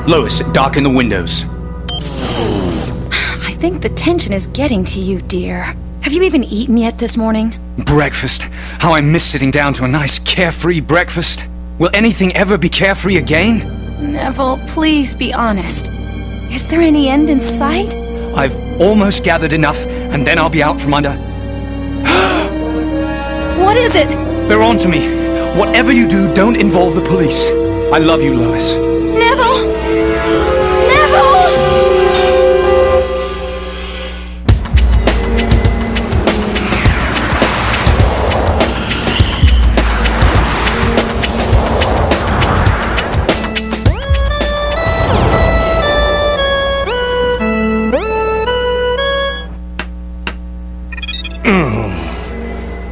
Lois, darken the windows. I think the tension is getting to you, dear. Have you even eaten yet this morning? Breakfast. How I miss sitting down to a nice carefree breakfast. Will anything ever be carefree again? Neville, please be honest. Is there any end in sight? I've almost gathered enough, and then I'll be out from under. What is it? They're on to me. Whatever you do, don't involve the police. I love you, Lois. Neville! Neville!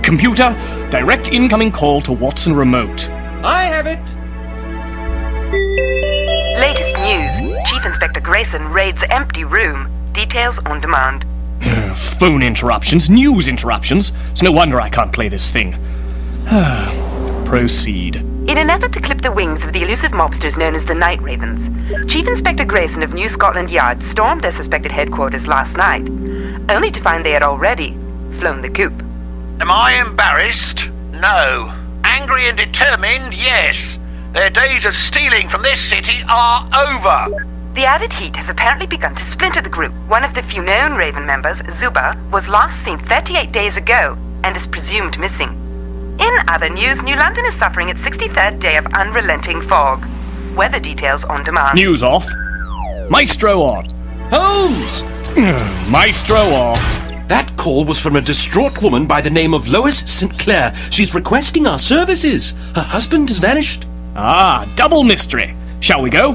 Computer, direct incoming call to Watson remote. I have it. Latest news. Chief Inspector Grayson raids empty room. Details on demand. Phone interruptions, news interruptions. It's no wonder I can't play this thing. Proceed. In an effort to clip the wings of the elusive mobsters known as the Night Ravens, Chief Inspector Grayson of New Scotland Yard stormed their suspected headquarters last night, only to find they had already flown the coop. Am I embarrassed? No. Angry and determined? Yes. Their days of stealing from this city are over. The added heat has apparently begun to splinter the group. One of the few known Raven members, Zuba, was last seen 38 days ago and is presumed missing. In other news, New London is suffering its 63rd day of unrelenting fog. Weather details on demand. News off. Maestro on. Holmes! Maestro off. That call was from a distraught woman by the name of Lois St. Clair. She's requesting our services. Her husband has vanished. Ah, double mystery. Shall we go?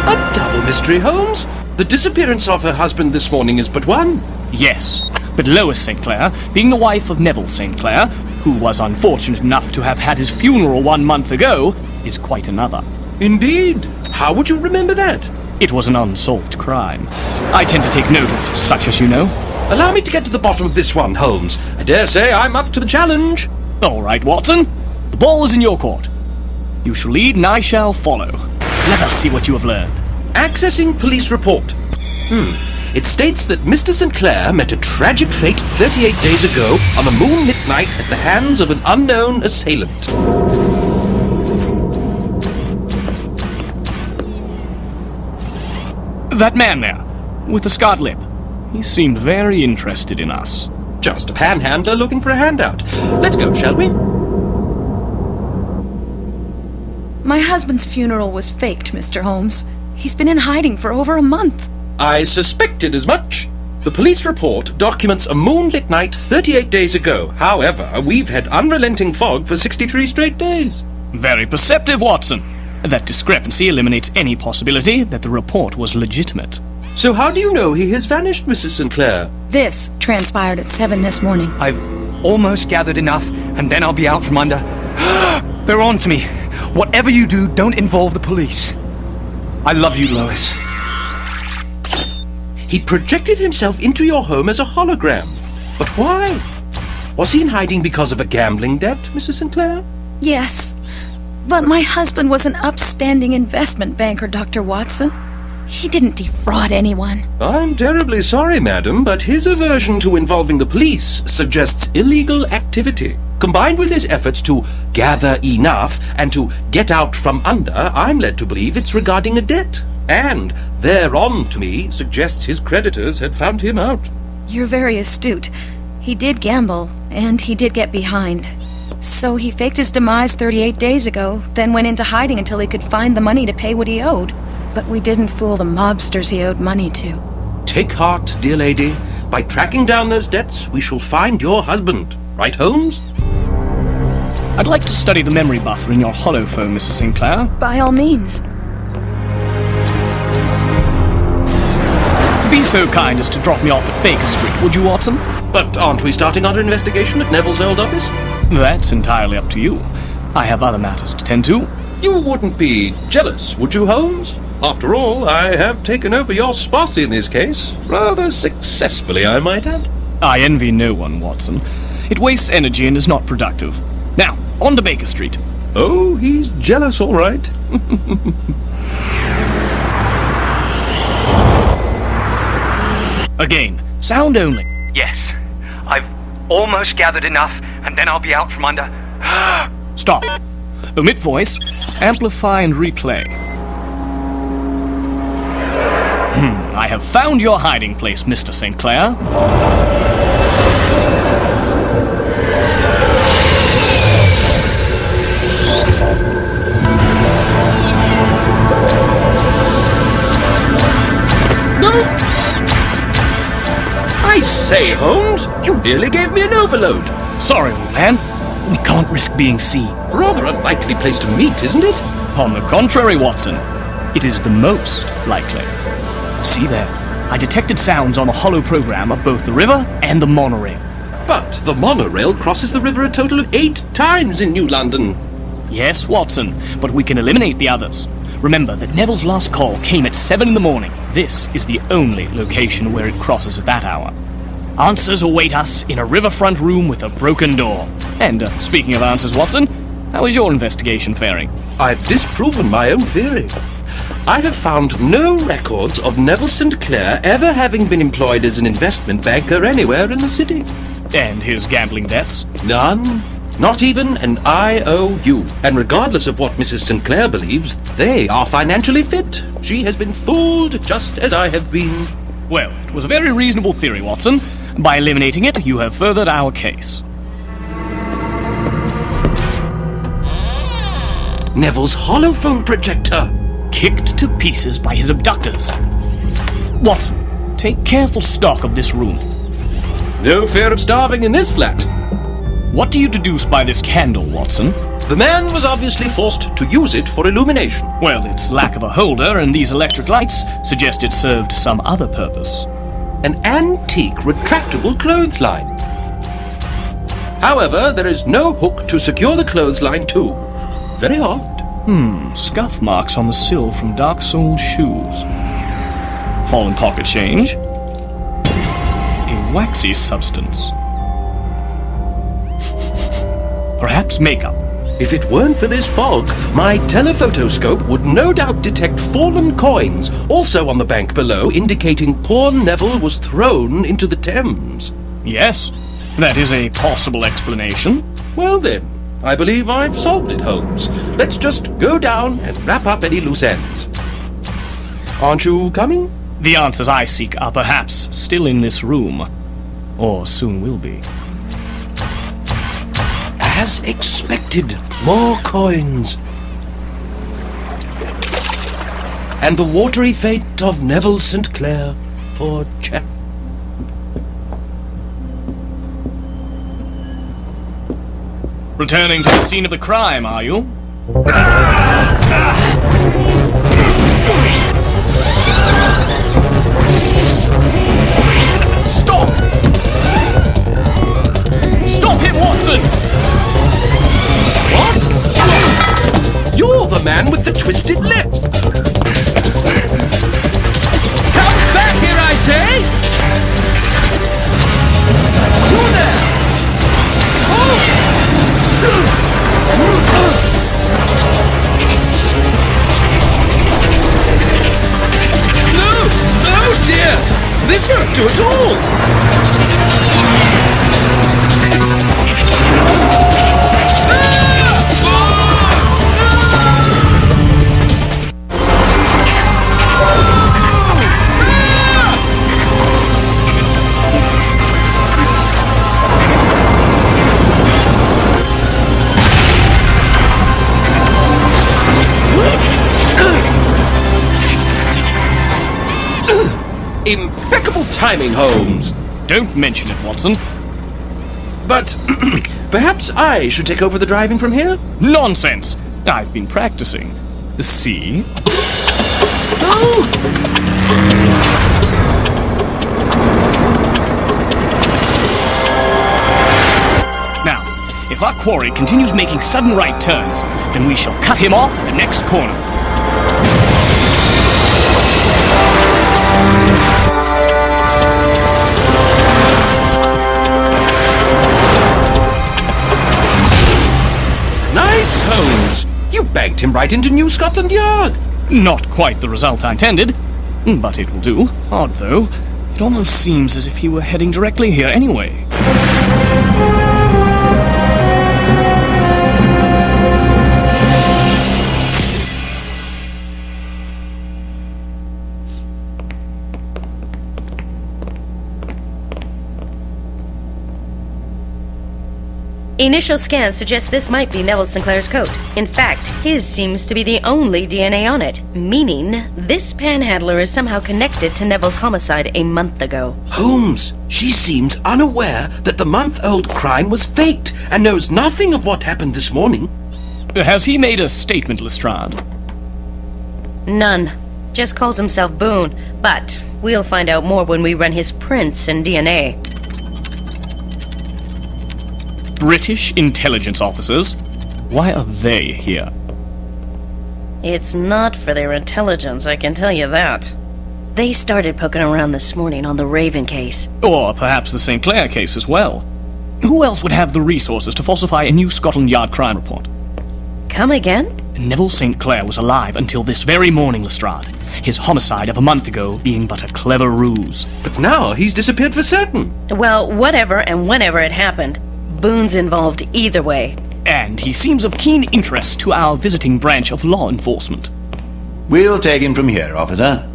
A double mystery, Holmes? The disappearance of her husband this morning is but one. Yes, but Lois St. Clair, being the wife of Neville St. Clair, who was unfortunate enough to have had his funeral 1 month ago, is quite another. Indeed. How would you remember that? It was an unsolved crime. I tend to take note of such, as you know. Allow me to get to the bottom of this one, Holmes. I dare say I'm up to the challenge. All right, Watson. The ball is in your court. You shall lead and I shall follow. Let us see what you have learned. Accessing police report. It states that Mr. St. Clair met a tragic fate 38 days ago on a moonlit night at the hands of an unknown assailant. That man there, with the scarred lip. He seemed very interested in us. Just a panhandler looking for a handout. Let's go, shall we? My husband's funeral was faked, Mr. Holmes. He's been in hiding for over a month. I suspected as much. The police report documents a moonlit night 38 days ago. However, we've had unrelenting fog for 63 straight days. Very perceptive, Watson. That discrepancy eliminates any possibility that the report was legitimate. So how do you know he has vanished, Mrs. St. Clair? This transpired at 7 this morning. I've almost gathered enough, and then I'll be out from under. They're on to me. Whatever you do, don't involve the police. I love you, Lois. He projected himself into your home as a hologram. But why? Was he in hiding because of a gambling debt, Mrs. St. Clair? Yes, but my husband was an upstanding investment banker, Dr. Watson. He didn't defraud anyone. I'm terribly sorry, madam, but his aversion to involving the police suggests illegal activity. Combined with his efforts to gather enough and to get out from under, I'm led to believe it's regarding a debt. And thereon, to me, suggests his creditors had found him out. You're very astute. He did gamble, and he did get behind. So he faked his demise 38 days ago, then went into hiding until he could find the money to pay what he owed. But we didn't fool the mobsters he owed money to. Take heart, dear lady. By tracking down those debts, we shall find your husband. Right, Holmes? I'd like to study the memory buffer in your holophone, Mrs. St. Clair. By all means. Be so kind as to drop me off at Baker Street, would you, Watson? But aren't we starting our investigation at Neville's old office? That's entirely up to you. I have other matters to tend to. You wouldn't be jealous, would you, Holmes? After all, I have taken over your spot in this case. Rather successfully, I might add. I envy no one, Watson. It wastes energy and is not productive. Now, on to Baker Street. Oh, he's jealous, all right. Again, sound only. Yes. I've almost gathered enough, and then I'll be out from under... Stop. Omit voice, amplify and replay. I have found your hiding place, Mr. St. Clair. I say, Holmes, you nearly gave me an overload. Sorry, old man. We can't risk being seen. Rather unlikely place to meet, isn't it? On the contrary, Watson, it is the most likely. See there, I detected sounds on the hollow program of both the river and the monorail. But the monorail crosses the river a total of 8 times in New London. Yes, Watson, but we can eliminate the others. Remember that Neville's last call came at 7 in the morning. This is the only location where it crosses at that hour. Answers await us in a riverfront room with a broken door. And, speaking of answers, Watson, how is your investigation faring? I've disproven my own theory. I have found no records of Neville St. Clair ever having been employed as an investment banker anywhere in the city. And his gambling debts? None. Not even an IOU. And regardless of what Mrs. St. Clair believes, they are financially fit. She has been fooled just as I have been. Well, it was a very reasonable theory, Watson. By eliminating it, you have furthered our case. Neville's holophone projector. Kicked to pieces by his abductors. Watson, take careful stock of this room. No fear of starving in this flat. What do you deduce by this candle, Watson? The man was obviously forced to use it for illumination. Well, its lack of a holder and these electric lights suggest it served some other purpose. An antique retractable clothesline. However, there is no hook to secure the clothesline to. Very odd. Scuff marks on the sill from dark-soled shoes. Fallen pocket change. A waxy substance. Perhaps makeup. If it weren't for this fog, my telephotoscope would no doubt detect fallen coins, also on the bank below, indicating poor Neville was thrown into the Thames. Yes, that is a possible explanation. Well then, I believe I've solved it, Holmes. Let's just go down and wrap up any loose ends. Aren't you coming? The answers I seek are perhaps still in this room. Or soon will be. As expected, more coins. And the watery fate of Neville St. Clair, poor chap. Returning to the scene of the crime, are you? Stop! Stop him, Watson! What? You're the man with the twisted lip! Come back here, I say! You're there! Oh! No! Oh dear! This won't do at all! Impeccable timing, Holmes. Don't mention it, Watson. But perhaps I should take over the driving from here? Nonsense! I've been practicing. See? Oh! If our quarry continues making sudden right turns, then we shall cut him off at the next corner. Nice, Holmes! You bagged him right into New Scotland Yard. Not quite the result I intended, but it will do. Odd, though. It almost seems as if he were heading directly here anyway. Initial scans suggest this might be Neville Sinclair's coat. In fact, his seems to be the only DNA on it, meaning this panhandler is somehow connected to Neville's homicide a month ago. Holmes, she seems unaware that the month-old crime was faked and knows nothing of what happened this morning. Has he made a statement, Lestrade? None. Just calls himself Boone, but we'll find out more when we run his prints and DNA. British intelligence officers? Why are they here? It's not for their intelligence, I can tell you that. They started poking around this morning on the Raven case. Or perhaps the St. Clair case as well. Who else would have the resources to falsify a New Scotland Yard crime report? Come again? Neville St. Clair was alive until this very morning, Lestrade. His homicide of a month ago being but a clever ruse. But now he's disappeared for certain. Well, whatever and whenever it happened, Boone's involved either way. And he seems of keen interest to our visiting branch of law enforcement. We'll take him from here, officer.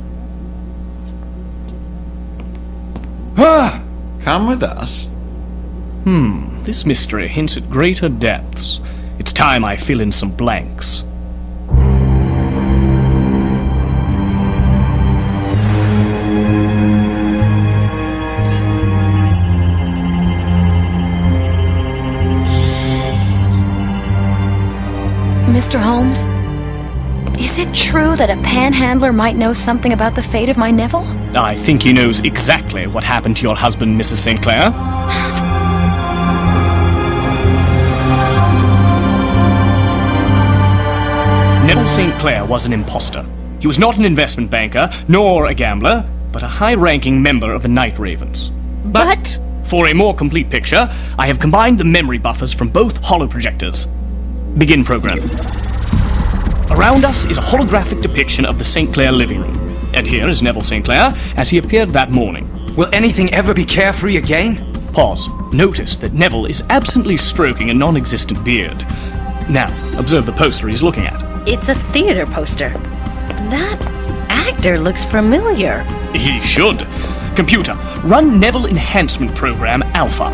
Come with us. This mystery hints at greater depths. It's time I fill in some blanks. Mr. Holmes, is it true that a panhandler might know something about the fate of my Neville? I think he knows exactly what happened to your husband, Mrs. St. Clair. Neville St. Clair was an imposter. He was not an investment banker, nor a gambler, but a high-ranking member of the Night Ravens. But... For a more complete picture, I have combined the memory buffers from both holoprojectors. Begin program. Around us is a holographic depiction of the St. Clair living room. And here is Neville St. Clair as he appeared that morning. Will anything ever be carefree again? Pause. Notice that Neville is absently stroking a non-existent beard. Now, observe the poster he's looking at. it's a theater poster. That actor looks familiar. He should. Computer, run Neville Enhancement Program Alpha.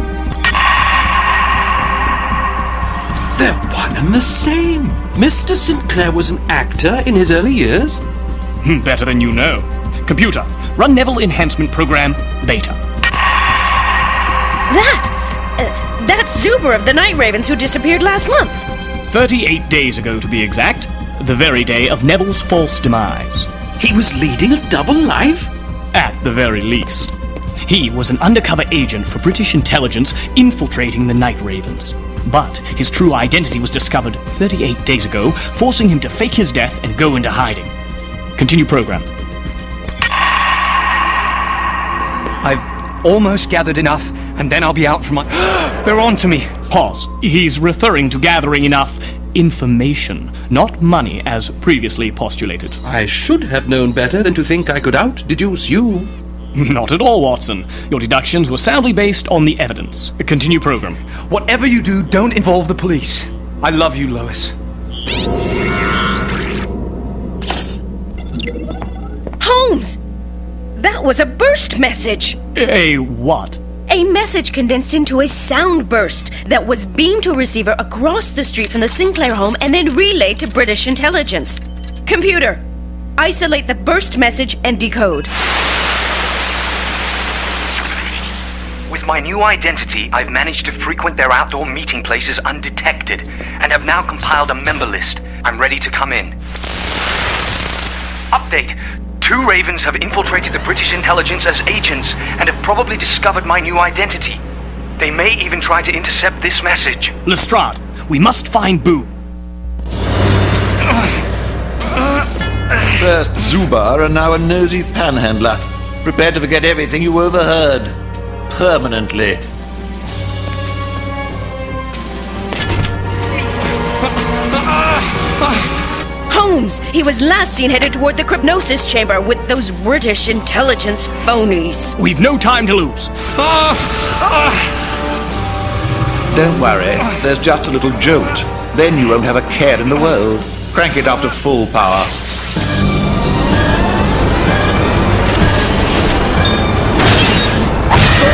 They're one and the same. Mr. Sinclair was an actor in his early years. Better than you know. Computer, run Neville Enhancement Program Beta. That's Zuber of the Night Ravens who disappeared last month. 38 days ago, to be exact. The very day of Neville's false demise. He was leading a double life? At the very least. He was an undercover agent for British intelligence infiltrating the Night Ravens. But his true identity was discovered 38 days ago, forcing him to fake his death and go into hiding. Continue program. I've almost gathered enough, and then I'll be out from my... They're on to me! Pause. He's referring to gathering enough information, not money, as previously postulated. I should have known better than to think I could out-deduce you. Not at all, Watson. Your deductions were soundly based on the evidence. Continue program. Whatever you do, don't involve the police. I love you, Lois. Holmes! That was a burst message! A what? A message condensed into a sound burst that was beamed to a receiver across the street from the Sinclair home and then relayed to British intelligence. Computer, isolate the burst message and decode. With my new identity, I've managed to frequent their outdoor meeting places undetected, and have now compiled a member list. I'm ready to come in. Update. 2 Ravens have infiltrated the British intelligence as agents and have probably discovered my new identity. They may even try to intercept this message. Lestrade, we must find Boone. First Zubar and now a nosy panhandler. Prepared to forget everything you overheard. Permanently. Holmes! He was last seen headed toward the Crypnosis chamber with those British intelligence phonies. We've no time to lose. Don't worry, there's just a little jolt. Then you won't have a care in the world. Crank it up to full power.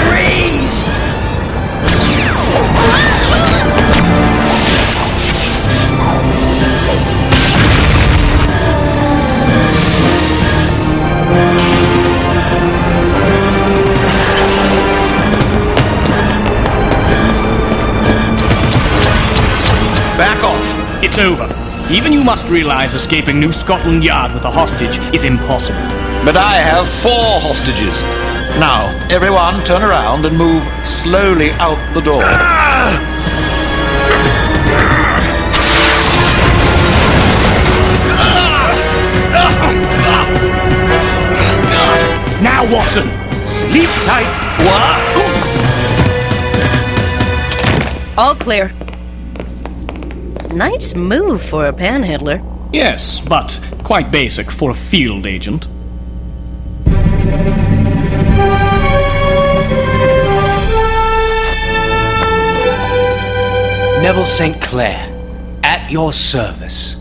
Freeze! Back off. It's over. Even you must realize escaping New Scotland Yard with a hostage is impossible. But I have 4 hostages. Now, everyone turn around and move slowly out the door. Now, Watson! Sleep tight! All clear. Nice move for a panhandler. Yes, but quite basic for a field agent. Neville St. Clair, at your service.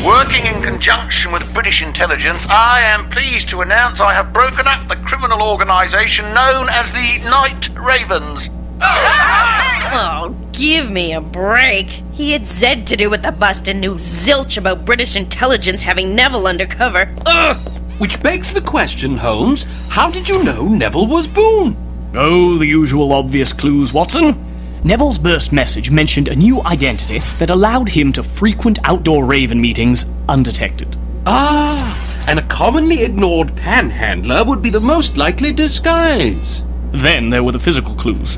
Working in conjunction with British intelligence, I am pleased to announce I have broken up the criminal organisation known as the Night Ravens. Oh, give me a break. He had Z to do with the bust and knew zilch about British intelligence having Neville undercover. Ugh! Which begs the question, Holmes, how did you know Neville was Boone? Oh, the usual obvious clues, Watson. Neville's burst message mentioned a new identity that allowed him to frequent outdoor Raven meetings undetected. Ah, and a commonly ignored panhandler would be the most likely disguise. Then there were the physical clues.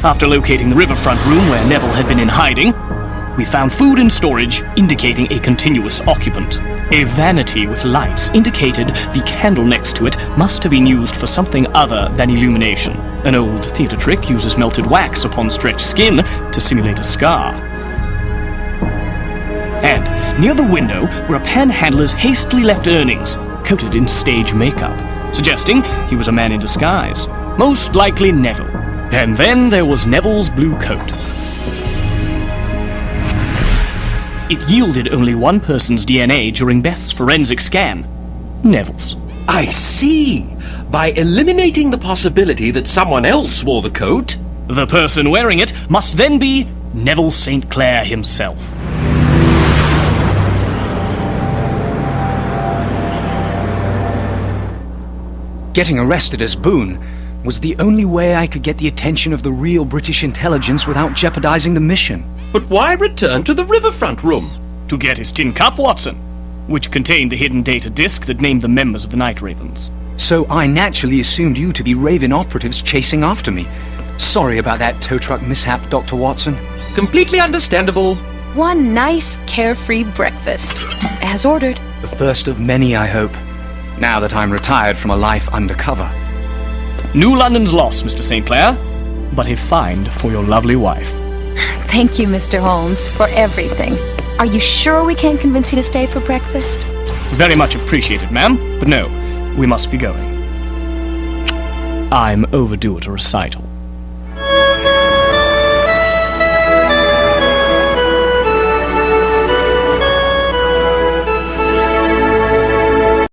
After locating the riverfront room where Neville had been in hiding, we found food in storage indicating a continuous occupant. A vanity with lights indicated the candle next to it must have been used for something other than illumination. An old theatre trick uses melted wax upon stretched skin to simulate a scar. And near the window were a panhandler's hastily left earnings, coated in stage makeup, suggesting he was a man in disguise, most likely Neville. And then there was Neville's blue coat. It yielded only one person's DNA during Beth's forensic scan. Neville's. I see. By eliminating the possibility that someone else wore the coat. The person wearing it must then be Neville St. Clair himself. Getting arrested as Boone was the only way I could get the attention of the real British intelligence without jeopardizing the mission. But why return to the riverfront room? To get his tin cup, Watson, which contained the hidden data disk that named the members of the Night Ravens. So I naturally assumed you to be Raven operatives chasing after me. Sorry about that tow truck mishap, Dr. Watson. Completely understandable. One nice, carefree breakfast. As ordered. The first of many, I hope. Now that I'm retired from a life undercover. New London's lost, Mr. St. Clair, but a find for your lovely wife. Thank you, Mr. Holmes, for everything. Are you sure we can't convince you to stay for breakfast? Very much appreciated, ma'am, but no, we must be going. I'm overdue at a recital.